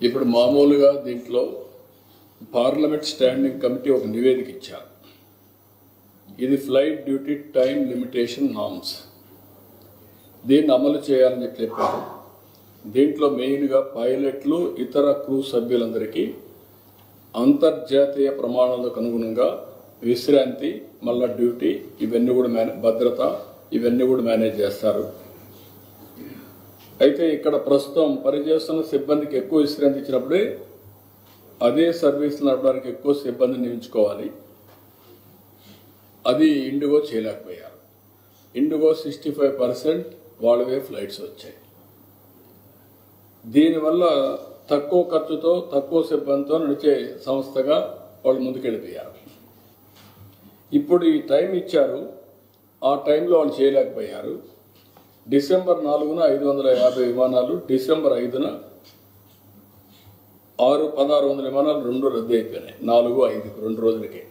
ఇప్పుడు మామూలుగా దీంట్లో పార్లమెంట్ స్టాండింగ్ కమిటీ ఒక నివేదిక ఇచ్చారు. ఇది flight duty time limitation norms. దీన్ని అమలు చేయాలని చెప్పారు. దీంట్లో మెయిన్గా పైలట్లు, ఇతర క్రూ సభ్యులందరికీ అంతర్జాతీయ ప్రమాణాలకు అనుగుణంగా విశ్రాంతి, మళ్ళా డ్యూటీ, ఇవన్నీ కూడా భద్రత, ఇవన్నీ కూడా మేనేజ్ చేస్తారు. అయితే ఇక్కడ ప్రస్తుతం పనిచేస్తున్న సిబ్బందికి ఎక్కువ విశ్రాంతి ఇచ్చినప్పుడే అదే సర్వీస్ నడపడానికి ఎక్కువ సిబ్బందిని నియమించుకోవాలి. అది ఇండిగో చేయలేకపోయారు. ఇండిగో 65% వాళ్ళవే ఫ్లైట్స్ వచ్చాయి. దీనివల్ల తక్కువ ఖర్చుతో తక్కువ సిబ్బందితో నడిచే సంస్థగా వాళ్ళు ముందుకెళ్ళిపోయారు. ఇప్పుడు ఈ టైం ఇచ్చారు, ఆ టైంలో వాళ్ళు చేయలేకపోయారు. డిసెంబర్ 4న 550 విమానాలు, డిసెంబర్ 5న 1600 విమానాలు రెండు రద్దు అయిపోయినాయి. 4, 5 2 రోజులకే.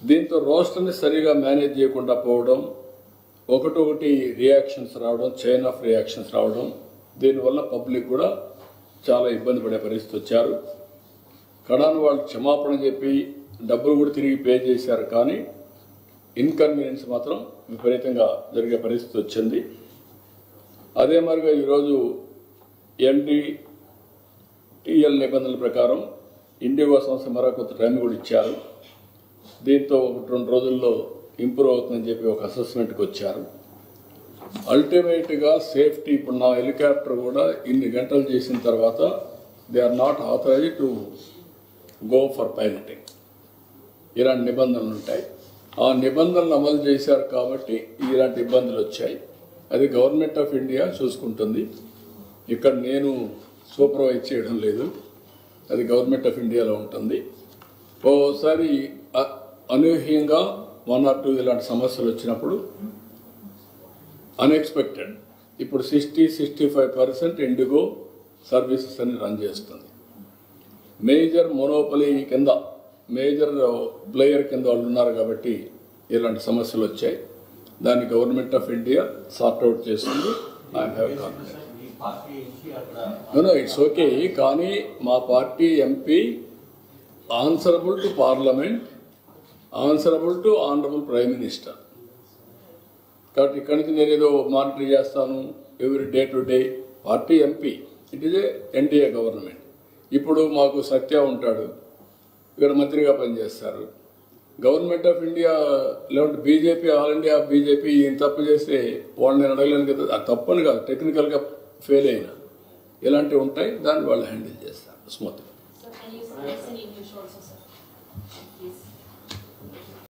దీంతో రోస్టర్ని సరిగా మేనేజ్ చేయకుండా పోవడం, ఒకటొకటి రియాక్షన్స్ రావడం, చైన్ ఆఫ్ రియాక్షన్స్ రావడం, దీనివల్ల పబ్లిక్ కూడా చాలా ఇబ్బంది పడే పరిస్థితి వచ్చారు. కడాను వాళ్ళు క్షమాపణ చెప్పి డబ్బులు కూడా తిరిగి పే చేశారు, కానీ ఇన్కన్వీనియన్స్ మాత్రం విపరీతంగా జరిగే పరిస్థితి వచ్చింది. అదే మరిగా ఈరోజు NDTL నిబంధనల ప్రకారం ఇండిగో సంస్థ మరొక టైం కూడా ఇచ్చారు. దీంతో 1-2 రోజుల్లో ఇంప్రూవ్ అవుతుందని చెప్పి ఒక అసెస్మెంట్కి వచ్చారు. అల్టిమేట్గా సేఫ్టీ, ఇప్పుడు నా హెలికాప్టర్ కూడా ఇన్ని గంటలు చేసిన తర్వాత they are not authorized to go for piloting. ఇలాంటి నిబంధనలు ఉంటాయి. ఆ నిబంధనలు అమలు చేశారు కాబట్టి ఇలాంటి ఇబ్బందులు వచ్చాయి. అది గవర్నమెంట్ ఆఫ్ ఇండియా చూసుకుంటుంది. ఇక్కడ నేను సూపర్వైజ్ చేయడం లేదు, అది గవర్నమెంట్ ఆఫ్ ఇండియాలో ఉంటుంది. ఓసారి అనూహ్యంగా 1 or 2 ఇలాంటి సమస్యలు వచ్చినప్పుడు అన్ఎక్స్పెక్టెడ్ ఇప్పుడు 60-65% ఇండిగో సర్వీసెస్ అని రన్ చేస్తుంది. మేజర్ మోనోపలీ కింద, మేజర్ ప్లేయర్ కింద వాళ్ళు ఉన్నారు కాబట్టి ఇలాంటి సమస్యలు వచ్చాయి. దాన్ని గవర్నమెంట్ ఆఫ్ ఇండియా సార్ట్అవుట్ చేస్తుంది. I have confidence. It's okay. కానీ మా party MP answerable to parliament, answerable to honourable prime minister. కాబట్టి ఇక్కడి నుంచి నేను ఏదో మానిటర్ చేస్తాను every day to day. Party MP, it is NDA government. ఇప్పుడు మాకు సత్య ఉంటాడు, ఇక్కడ మంత్రిగా పనిచేస్తారు. గవర్నమెంట్ ఆఫ్ ఇండియా లేదంటే బీజేపీ, ఆల్ ఇండియా బీజేపీ ఈయన తప్పు చేస్తే వాళ్ళని నేను అడగలేను కదా. అది తప్పని కాదు, టెక్నికల్గా ఫెయిల్ అయినా ఇలాంటివి ఉంటాయి. దాన్ని వాళ్ళు హ్యాండిల్ చేస్తారు స్మూత్గా.